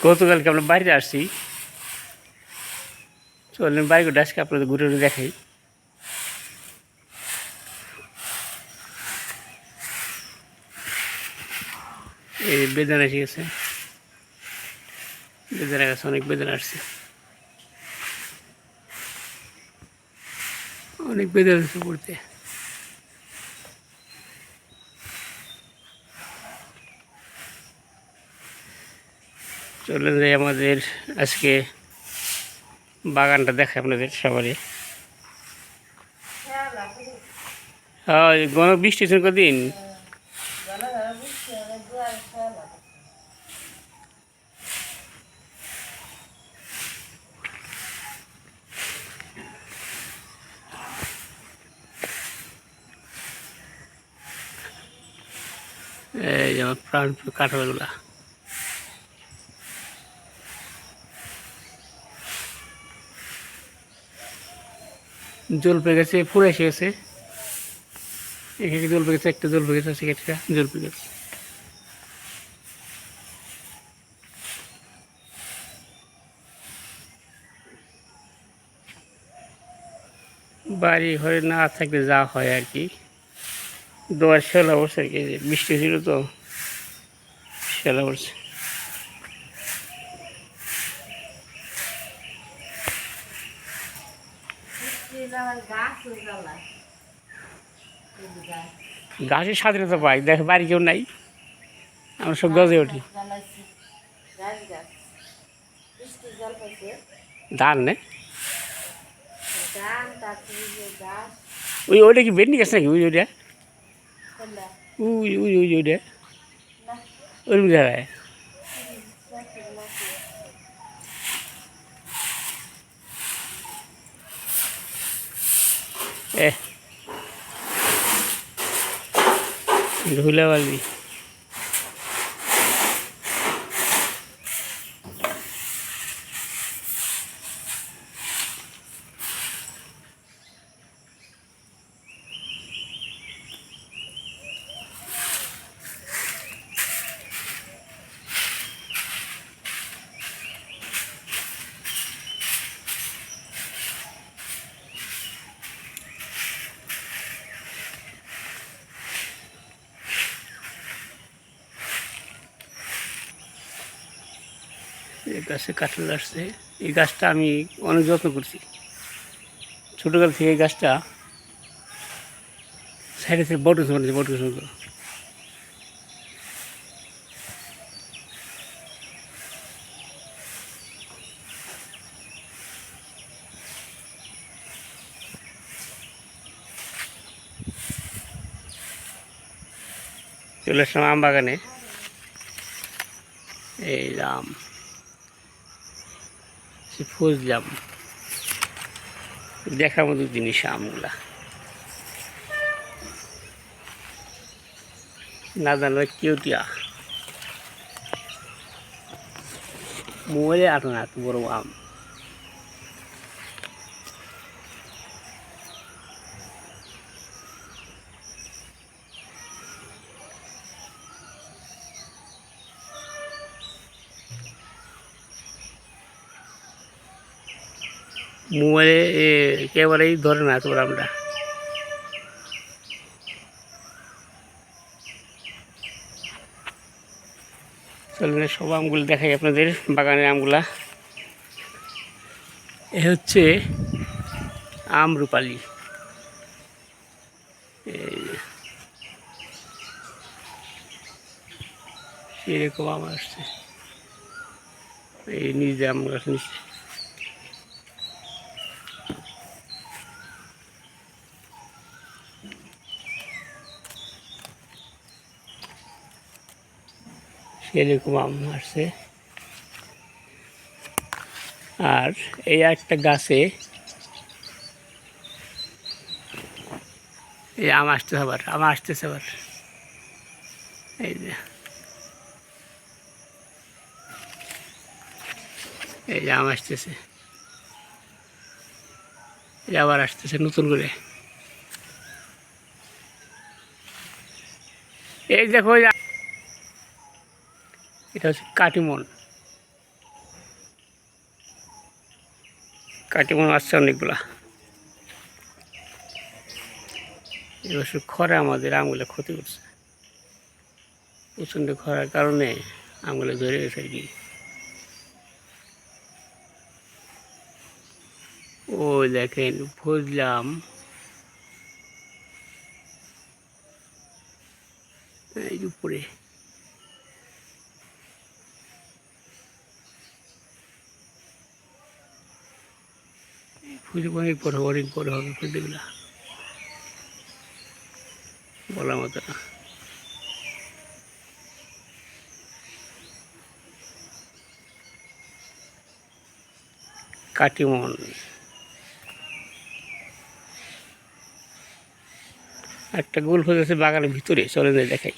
গতকালকে আমরা বাড়িতে আসছি, চলেন বাইক আজকে আপনাদের ঘুরে ঘুরে দেখাই। এই বেদানা এসে গেছে, বেদানা গাছে অনেক বেদানা আসছে, অনেক বেদানা আসছে পড়তে। চলেন যাই আমাদের আজকে বাগানটা দেখায় আপনাদের সবারই। হ্যাঁ, গণ বৃষ্টি হয়েছে কদিন। এই যেমন প্রাণ কাঁঠালগুলা জল পেয়ে গেছে, ফুল এসে গেছে। এখানে জল পেয়ে গেছে, একটা জল পেয়ে গেছে, একটা জল পেয়ে গেছে। বাড়ি ঘরে না থাকলে যা হয় আর কি, দোয়ার শেলা পড়ছে আর কি, বৃষ্টি ছিল তো শেলা পড়ছে। গাছের স্বাধীনতা পাই, দেখ বাড়ি কেউ নাই, আমরা সব গজে উঠি। ধান নেই ওই ওইটা কি বেটনি গাছ নাকি? ওই ওইটা ওই ওই ওই ওইটা ওই জায়গায় ধুলাবালি। এই গাছে কাঁঠাল আসছে। এই গাছটা আমি অনেক যত্ন করছি ছোটোকাল থেকে। এই গাছটা সাইডে থেকে বট গাছ বানিয়েছে, বট গাছ মতো। চলে আসলাম আম বাগানে। এই আম ফুসলাম, দেখার মতো জিনিস আমগুলা, না জানলে কেউটিয়া মোবাইলে আটো না এত বড় আম। মোবাইলে একেবারেই ধরে না এত বড় আমটা। চলেন সব আমগুলো দেখাই আপনাদের, বাগানের আমগুলা। এ হচ্ছে আমরুপালি। এরকম আম আসছে, এই নিজে আম গাছ নিচ্ছে। সেরকম আম আসছে। আর এই একটা গাছে এই আম আসতেছে, আবার আম আসতেছে আবার। এই যে এই যে আম আসতেছে, এই যে আবার আসতেছে নতুন করে। এই দেখো এটা হচ্ছে কাটিমন। কাটিমন আসছে অনেকগুলা। এবছর খরা আমাদের আমগুলো ক্ষতি করছে, প্রচণ্ড খরার কারণে আমগুলো ধরে গেছে আর কি। ওই দেখেন বুঝলাম এই উপরে ফুল অনেক বড় হবে ফুলগুলা, বলার মতো না। কাটিমন একটা গোল ফুল আছে বাগানের ভিতরে, চলে যায় দেখাই।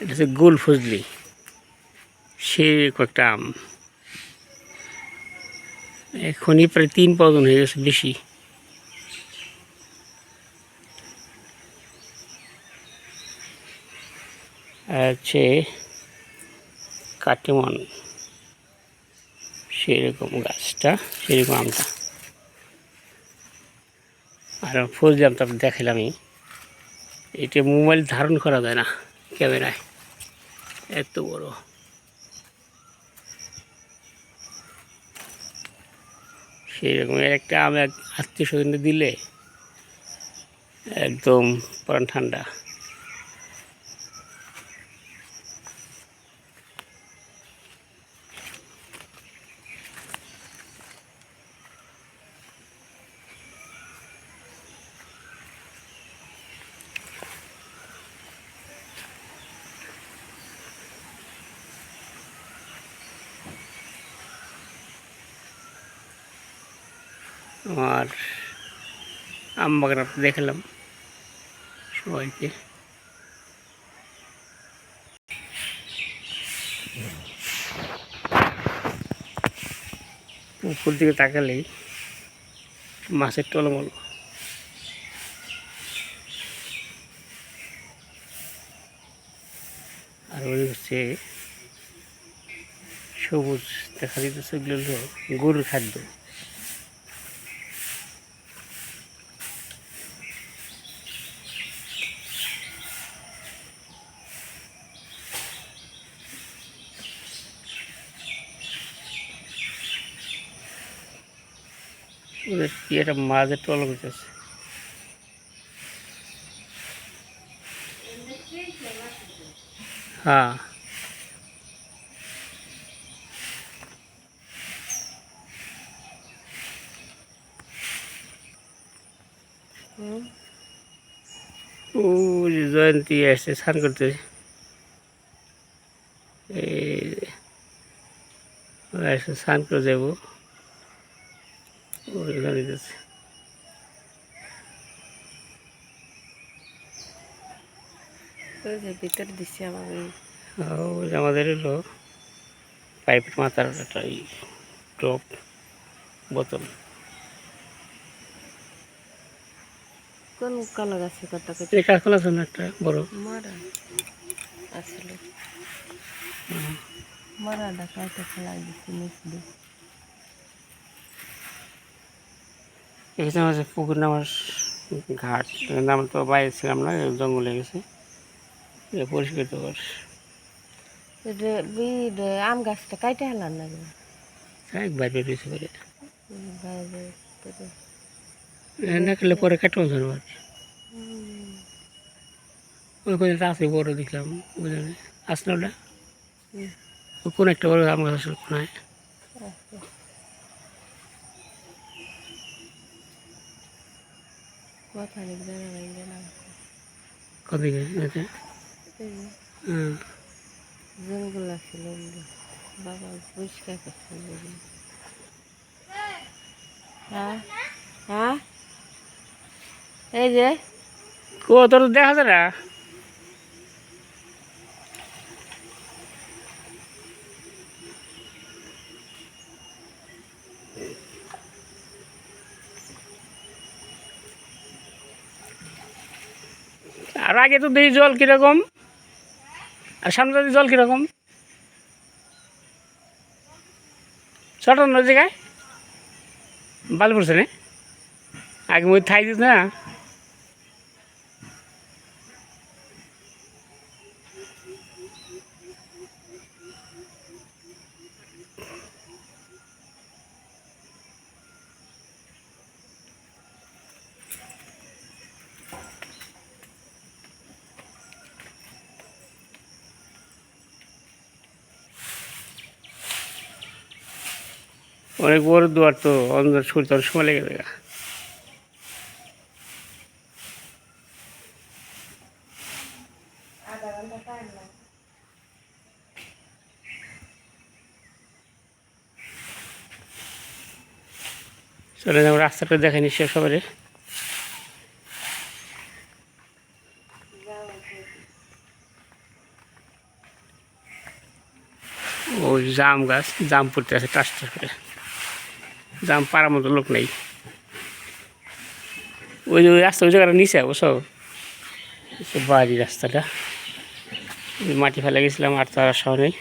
এটা হচ্ছে গোল ফজলি, সে কয়েকটা আম এখনই প্রায় 3 পাউজন হয়ে গেছে বেশি। আছে কাটিমন, সেরকম গাছটা, সেরকম আমটা। আর ফজলি আমটা দেখালামই, এটা মোবাইল ধারণ করা যায় না ক্যামেরায়, এত বড়। সেই রকমের একটা আম এক আত্মীয় স্বজনকে দিলে একদম প্রাণ ঠান্ডা। আমার আম বাগান দেখালাম সবাইকে। উপর দিকে তাকালেই মাছের টলমল। আর ওই হচ্ছে সবুজ দেখা দিতেছে, এগুলো হলো গরুর খাদ্য। ওদের কি একটা মাছের টলম হইতেছে। হ্যাঁ, ও যে জয়ন্তী আসছে স্নান করতে, এই আসছে স্নান করে যাবো, ওই দিতেছে। ভিতরে দিচ্ছি আমার ওই যে আমাদের হলো পাইপের মাথার একটা টপ বোতল। কোন কালো গাছের কথা কইতে এই কাঁচকলা আছে না একটা বড়, মারা আসলে মারাটা কাইতে ফেলাই দিচ্ছি নিচ দিয়ে। এখানে আছে পুকুর নামার ঘাট, নাম তো বাইরে ছিলাম না, জঙ্গলে গেছে পরিষ্কৃত কর। আম গাছটা কাইটে হেলার না বাইরে বেরিয়েছে করে বাইরে না করলে পরে কাটবো ধরবার। ওই কোন আছে বড় দেখলাম, বুঝলেন আসলে ওটা কোন একটা বড় আম গাছ আসলে কোনায়। কথা নেই জানা কদিকে হ্যাঁ। জনগুলো ছিল বাবা পরিষ্কার করছে। হ্যাঁ হ্যাঁ এই যে তোর তো দেখা যায় না। আর আগে তো দেখি জল কীরকম, আর সামনে যদি জল কীরকম ছোট অন্য জায়গায় বালি পড়ছে না, আগে মই থাই দিত না। অনেক বড় দুয়ার তো, অন্য ছুটতে অনেক সময় লেগে যায়। চলে যাবো, রাস্তাটা দেখে নিশ্চয় সবাই। ওই জাম গাছ, জাম পড়তে আছে টাস টাস করে, জাম পাড়ার মতো লোক নেই। ওই যে ওই রাস্তা ওই জায়গাটা নিচে অবশ্য বাড়ি রাস্তাটা, মাটি ফেলে গেছিলাম আর তার আশাও নেই।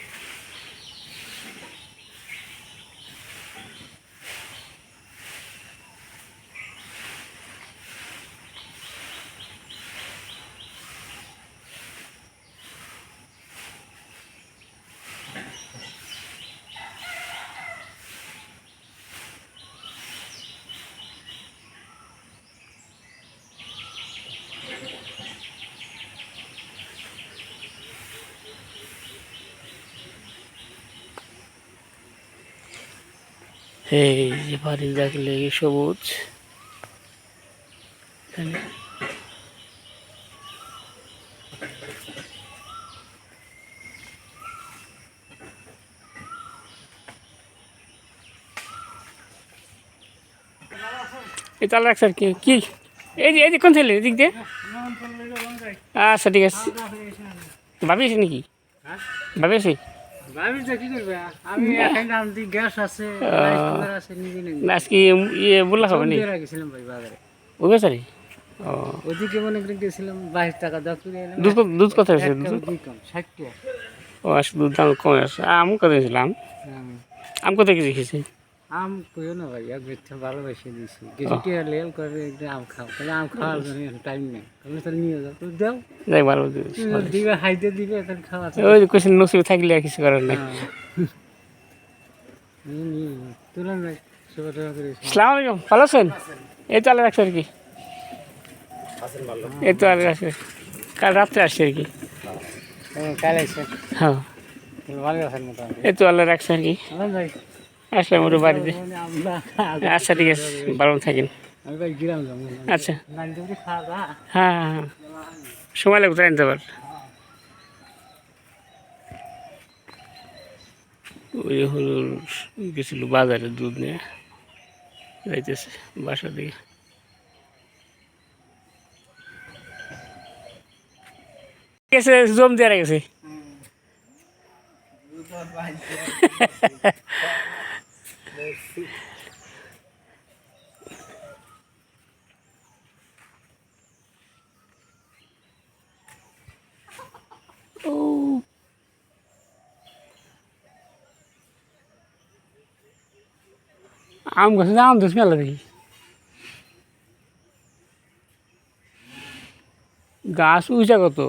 এই যে বাড়ি দেখলে সবুজ, এই তাহলে রাখছে আর কি কি এই যে কোন ছেলে এদিক দিয়ে? আচ্ছা ঠিক আছে। ভাবি আছে নাকি? ভাবি আছে না আজকে ইয়ে বললা খাবে নি ওই বেচারি? ও ওদিকে মনে করে গেছিলাম 22 টাকা দুধ কত আছে? ও আচ্ছা, দুধ দাম কমে আছে। আম কত দিয়েছিলাম? আম কত কেজি খেয়েছি? আম কইও না ভাই, এক বেচতে ভালোবেসে দিয়েছি গেছিটি লেল করে একটু আম খাও, তাহলে আম খাওয়ার জন্য টাইম নেই, তাহলে তো নিয়ে যাও, তুমি দাও যাই ভালো দিবে, হাইতে দিবে, তাহলে খাওয়া ওই কোশ্চেন নসিবে থাকলে আর কিছু করার নেই। তুলেন ভাই, শুভেচ্ছা করি। আসসালামু আলাইকুম, ভালো আছেন? এই তো আল্লাহ রাখছে আর কি, এই তো আল্লাহ রাখছে, কাল রাত্রে আসছে আর কি। কাল এসে হ্যাঁ ভালো আছেন মোটামুটি? এই তো আল্লাহ রাখছে আর কি, ভাই আসলাম ওর বাড়িতে। আচ্ছা ঠিক আছে, ভালো থাকেন। আমি ভাই গিরাম যাবো। আচ্ছা নাইনটি খাওয়া দাওয়া হ্যাঁ হ্যাঁ হ্যাঁ, সময় লাগবে তো আনতে পার। ওই হলো গেছিল বাজারে দুধ নিয়ে, যাইতেছে বাসার দিকে। গেছে জম দেওয়া গেছে। ও আম গাছে আম ধুস মেলা দেখি, গাছ উঁচা কত,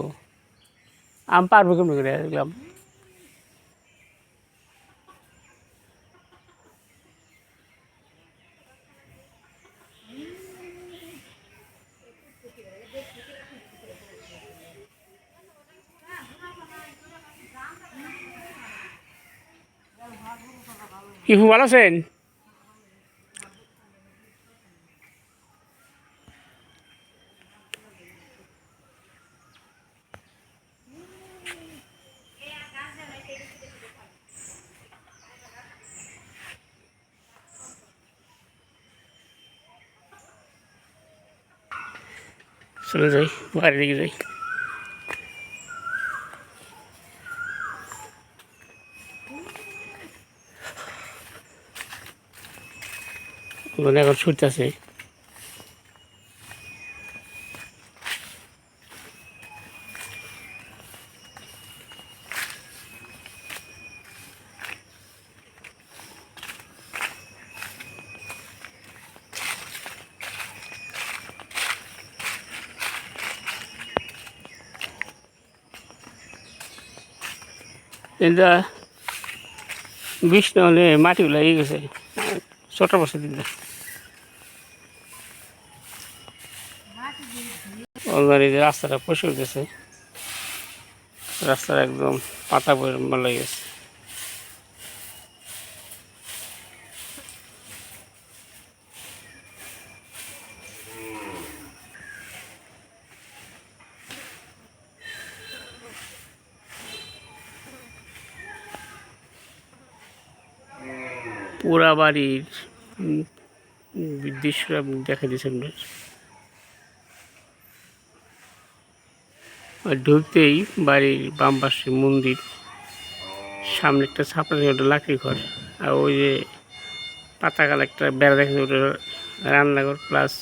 আম পারবো কেমন করে দেখলাম। কি ভালো আছেন? চলে যাই, বাড়ির দিকে যাই। ওখানে এখন ছুটতেছে। কিন্তু বৃষ্টি হলে মাটিগুলো ইয়ে গেছে ছোট বছর দিনটা অলরেডি যে রাস্তাটা পরিষ্কার গেছে, রাস্তাটা একদম পাতা বলে গেছে। পুরা বাড়ির দৃশ্য আপনি দেখা দিয়েছেন। আর ঢুকতেই বাড়ির বাম পাশে মন্দির, সামনে একটা ছাপড়া ওটা লাকড়ি ঘর, আর ওই যে পাতাকাল একটা বেড়া দেখা যায় ওটা রান্নাঘর প্লাস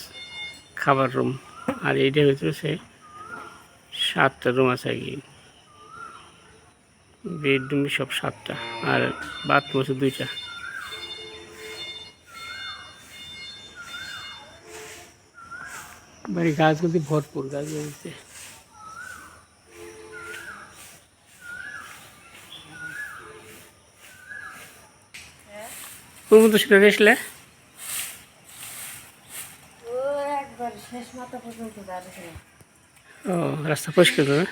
খাবার রুম। আর এইটা হচ্ছে 7টা রুম আছে আর কি, বেডরুম সব 7টা, আর বাথরুম আছে 2টা। বাড়ি গাছগুলি ভরপুর, গাছগুলিতে কোন মতো সেটা দেখলে ও রাস্তা পরিষ্কার করে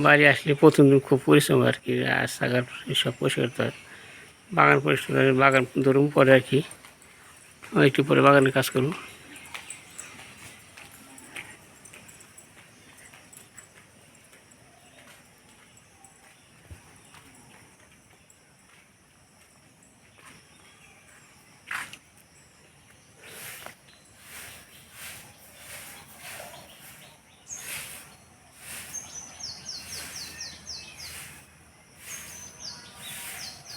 বাড়ি আসলে প্রথম দিন খুব পরিশ্রম আর কি, রাস্তাঘাট সব পরিষ্কার করতে হয়, বাগান পরিষ্কার করে, বাগান ধরুন পরে আর কি, একটু পরে বাগানের কাজ করবো।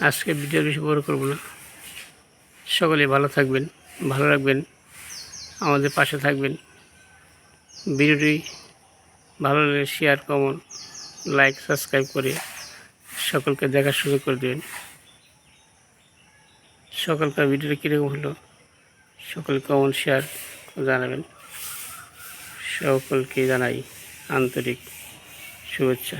আজকে ভিডিও বেশি বড় করবো না, সকলে ভালো থাকবেন, ভালো রাখবেন, আমাদের পাশে থাকবেন। ভিডিওটি ভালো লাগলে শেয়ার, কমেন্ট, লাইক, সাবস্ক্রাইব করে সকলকে দেখার সুযোগ করে দেবেন। সকলকার ভিডিওটি কীরকম হলো সকলে কমেন্ট শেয়ার জানাবেন। সকলকে জানাই আন্তরিক শুভেচ্ছা।